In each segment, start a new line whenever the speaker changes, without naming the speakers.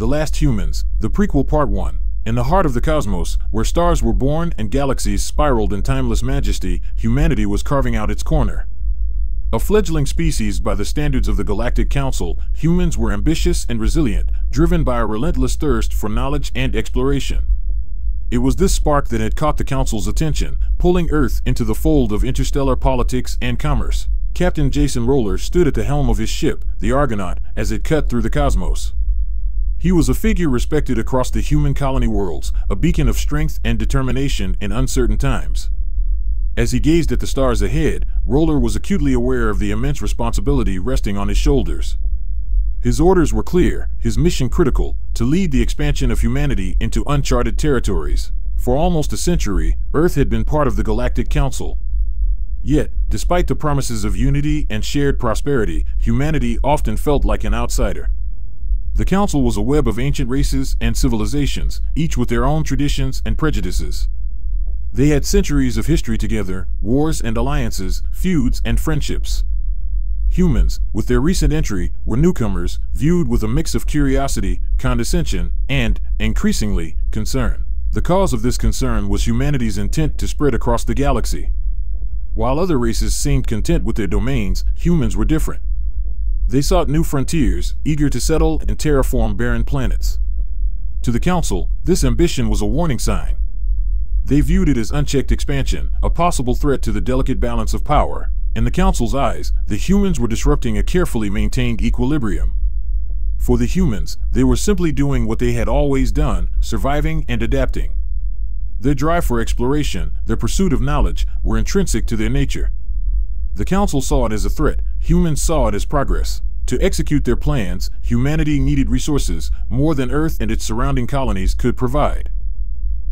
The Last Humans, the Prequel Part 1. In the heart of the cosmos, where stars were born and galaxies spiraled in timeless majesty, humanity was carving out its corner. A fledgling species by the standards of the Galactic Council, humans were ambitious and resilient, driven by a relentless thirst for knowledge and exploration. It was this spark that had caught the Council's attention, pulling Earth into the fold of interstellar politics and commerce. Captain Jason Rolar stood at the helm of his ship, the Argonaut, as it cut through the cosmos. He was a figure respected across the human colony worlds, a beacon of strength and determination in uncertain times. As he gazed at the stars ahead, Rolar was acutely aware of the immense responsibility resting on his shoulders. His orders were clear, his mission critical, to lead the expansion of humanity into uncharted territories. For almost a century, Earth had been part of the Galactic Council. Yet, despite the promises of unity and shared prosperity, humanity often felt like an outsider. The Council was a web of ancient races and civilizations, each with their own traditions and prejudices. They had centuries of history together, wars and alliances, feuds and friendships. Humans, with their recent entry, were newcomers, viewed with a mix of curiosity, condescension, and, increasingly, concern. The cause of this concern was humanity's intent to spread across the galaxy. While other races seemed content with their domains, humans were different. They sought new frontiers, eager to settle and terraform barren planets. To the Council, this ambition was a warning sign. They viewed it as unchecked expansion, a possible threat to the delicate balance of power. In the Council's eyes, the humans were disrupting a carefully maintained equilibrium. For the humans, they were simply doing what they had always done, surviving and adapting. Their drive for exploration, their pursuit of knowledge, were intrinsic to their nature. The Council saw it as a threat, humans saw it as progress. To execute their plans, humanity needed resources, more than Earth and its surrounding colonies could provide.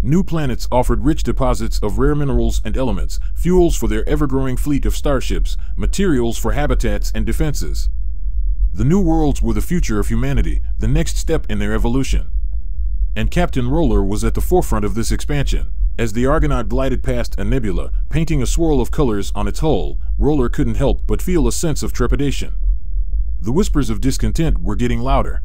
New planets offered rich deposits of rare minerals and elements, fuels for their ever-growing fleet of starships, materials for habitats and defenses. The new worlds were the future of humanity, the next step in their evolution. And Captain Rolar was at the forefront of this expansion. As the Argonaut glided past a nebula, painting a swirl of colors on its hull, Rolar couldn't help but feel a sense of trepidation. The whispers of discontent were getting louder.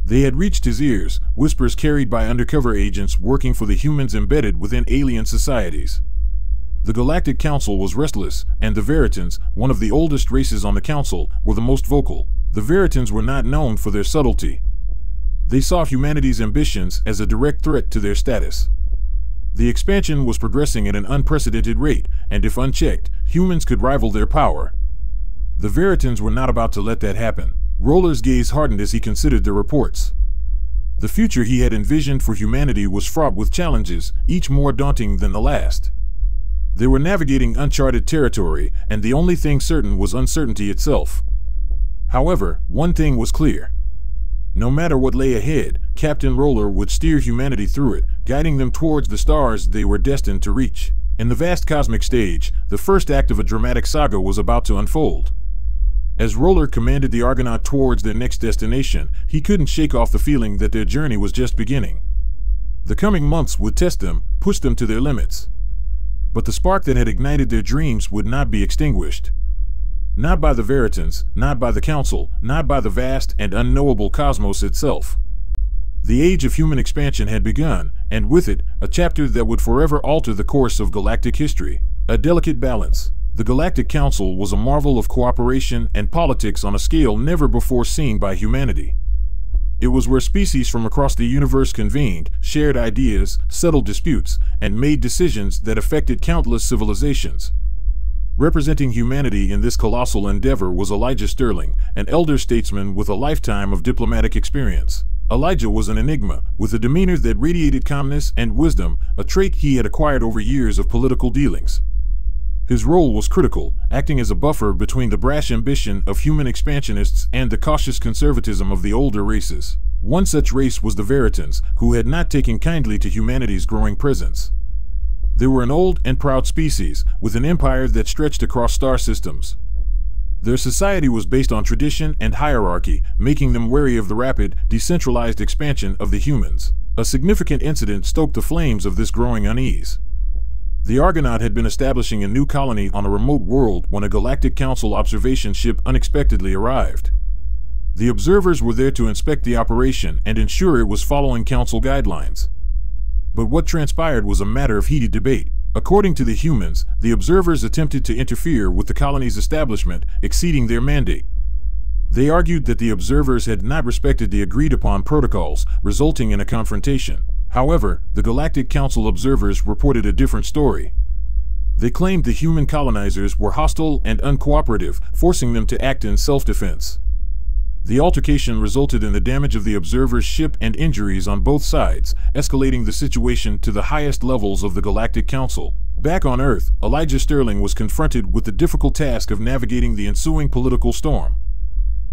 They had reached his ears, whispers carried by undercover agents working for the humans embedded within alien societies. The Galactic Council was restless, and the Veritans, one of the oldest races on the Council, were the most vocal. The Veritans were not known for their subtlety. They saw humanity's ambitions as a direct threat to their status. The expansion was progressing at an unprecedented rate, and if unchecked, humans could rival their power. The Veritans were not about to let that happen. Rolar's gaze hardened as he considered the reports. The future he had envisioned for humanity was fraught with challenges, each more daunting than the last. They were navigating uncharted territory, and the only thing certain was uncertainty itself. However, one thing was clear. No matter what lay ahead, Captain Rolar would steer humanity through it, guiding them towards the stars they were destined to reach. In the vast cosmic stage, the first act of a dramatic saga was about to unfold. As Rolar commanded the Argonaut towards their next destination, he couldn't shake off the feeling that their journey was just beginning. The coming months would test them, push them to their limits. But the spark that had ignited their dreams would not be extinguished. Not by the Veritans, not by the Council, not by the vast and unknowable cosmos itself. The age of human expansion had begun, and with it, a chapter that would forever alter the course of galactic history. A delicate balance. The Galactic Council was a marvel of cooperation and politics on a scale never before seen by humanity. It was where species from across the universe convened, shared ideas, settled disputes, and made decisions that affected countless civilizations. Representing humanity in this colossal endeavor was Elijah Sterling, an elder statesman with a lifetime of diplomatic experience. Elijah was an enigma, with a demeanor that radiated calmness and wisdom, a trait he had acquired over years of political dealings. His role was critical, acting as a buffer between the brash ambition of human expansionists and the cautious conservatism of the older races. One such race was the Veritans, who had not taken kindly to humanity's growing presence. They were an old and proud species, with an empire that stretched across star systems. Their society was based on tradition and hierarchy, making them wary of the rapid, decentralized expansion of the humans. A significant incident stoked the flames of this growing unease. The Argonaut had been establishing a new colony on a remote world when a Galactic Council observation ship unexpectedly arrived. The observers were there to inspect the operation and ensure it was following Council guidelines. But what transpired was a matter of heated debate. According to the humans, the observers attempted to interfere with the colony's establishment, exceeding their mandate. They argued that the observers had not respected the agreed-upon protocols, resulting in a confrontation. However, the Galactic Council observers reported a different story. They claimed the human colonizers were hostile and uncooperative, forcing them to act in self-defense. The altercation resulted in the damage of the observers' ship and injuries on both sides, escalating the situation to the highest levels of the Galactic Council. Back on Earth, Elijah Sterling was confronted with the difficult task of navigating the ensuing political storm.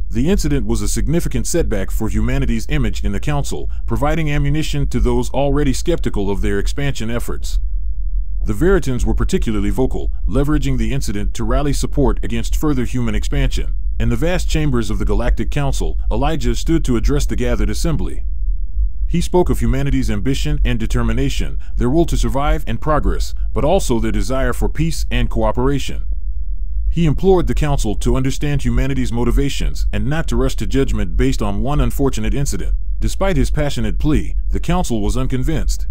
The incident was a significant setback for humanity's image in the Council, providing ammunition to those already skeptical of their expansion efforts. The Veritans were particularly vocal, leveraging the incident to rally support against further human expansion. In the vast chambers of the Galactic Council, Elijah stood to address the gathered assembly. He spoke of humanity's ambition and determination, their will to survive and progress, but also their desire for peace and cooperation. He implored the Council to understand humanity's motivations and not to rush to judgment based on one unfortunate incident. Despite his passionate plea, the Council was unconvinced.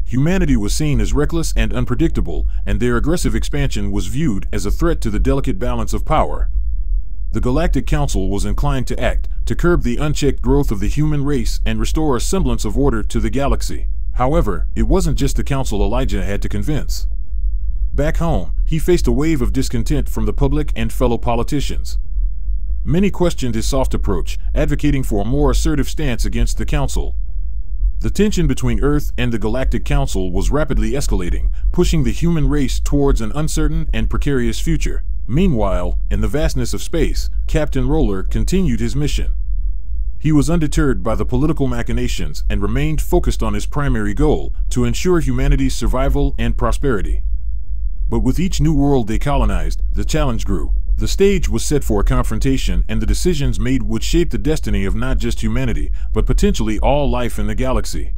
Humanity was seen as reckless and unpredictable, and their aggressive expansion was viewed as a threat to the delicate balance of power. The Galactic Council was inclined to act, to curb the unchecked growth of the human race and restore a semblance of order to the galaxy. However, it wasn't just the Council Elijah had to convince. Back home, he faced a wave of discontent from the public and fellow politicians. Many questioned his soft approach, advocating for a more assertive stance against the Council. The tension between Earth and the Galactic Council was rapidly escalating, pushing the human race towards an uncertain and precarious future. Meanwhile, in the vastness of space, Captain Rolar continued his mission. He was undeterred by the political machinations and remained focused on his primary goal, to ensure humanity's survival and prosperity. But with each new world they colonized, the challenge grew. The stage was set for a confrontation, and the decisions made would shape the destiny of not just humanity, but potentially all life in the galaxy.